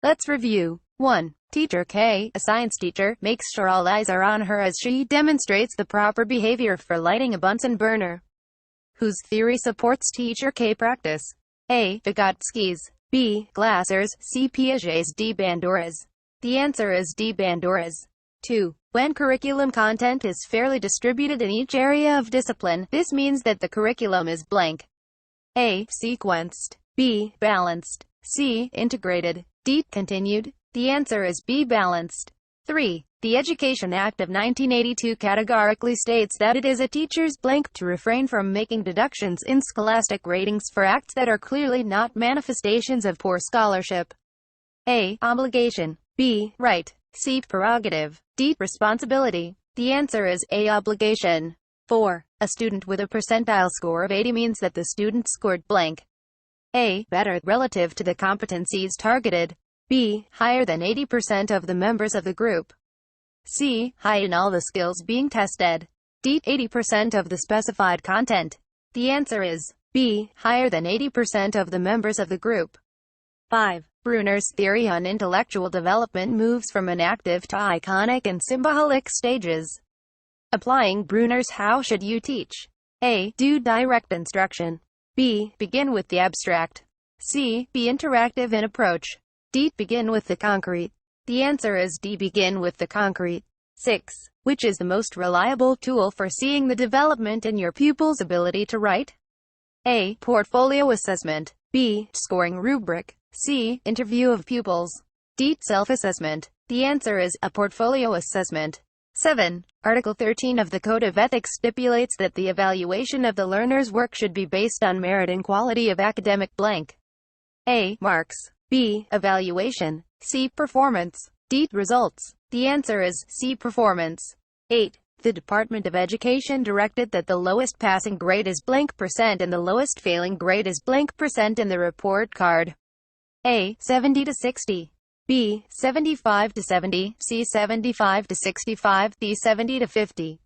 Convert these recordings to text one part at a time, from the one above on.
Let's review. 1. Teacher K, a science teacher, makes sure all eyes are on her as she demonstrates the proper behavior for lighting a Bunsen burner. Whose theory supports Teacher K practice? A. Vygotsky's. B. Glasser's. C. Piaget's. D. Bandura's. The answer is D. Bandura's. 2. When curriculum content is fairly distributed in each area of discipline, this means that the curriculum is blank. A. Sequenced. B. Balanced. C. Integrated. D. Continued. The answer is B. Balanced. 3. The Education Act of 1982 categorically states that it is a teacher's blank to refrain from making deductions in scholastic ratings for acts that are clearly not manifestations of poor scholarship. A. Obligation. B. Right. C. Prerogative. D. Responsibility. The answer is A. Obligation. 4. A student with a percentile score of 80 means that the student scored blank. A. Better relative to the competencies targeted. B. Higher than 80% of the members of the group. C. High in all the skills being tested. D. 80% of the specified content. The answer is B. Higher than 80% of the members of the group. 5. Bruner's theory on intellectual development moves from inactive to iconic and symbolic stages. Applying Bruner's how should you teach? A. Do direct instruction. B. Begin with the abstract. C. Be interactive in approach. D. Begin with the concrete. The answer is D. Begin with the concrete. 6. Which is the most reliable tool for seeing the development in your pupil's ability to write? A. Portfolio assessment. B. Scoring rubric. C. Interview of pupils. D. Self-assessment. The answer is A. Portfolio assessment. 7. Article 13 of the Code of Ethics stipulates that the evaluation of the learner's work should be based on merit and quality of academic blank. A. Marks. B. Evaluation. C. Performance. D. Results. The answer is C. Performance. 8. The Department of Education directed that the lowest passing grade is blank percent and the lowest failing grade is blank percent in the report card. A. 70 to 60. B. 75 to 70. C. 75 to 65. D. 70 to 50.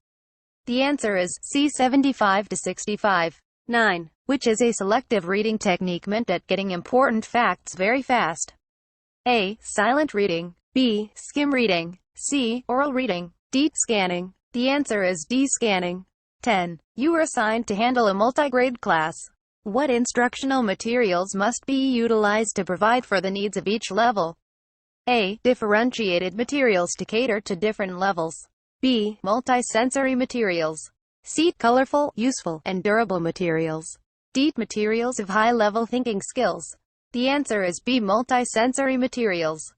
The answer is C. 75 to 65. 9. Which is a selective reading technique meant at getting important facts very fast? A. Silent reading. B. Skim reading. C. Oral reading. D. Scanning. The answer is D. Scanning. 10. You are assigned to handle a multi-grade class. What instructional materials must be utilized to provide for the needs of each level? A. Differentiated materials to cater to different levels. B. Multi-sensory materials. C. Colorful, useful, and durable materials. D. Materials of high-level thinking skills. The answer is B. Multi-sensory materials.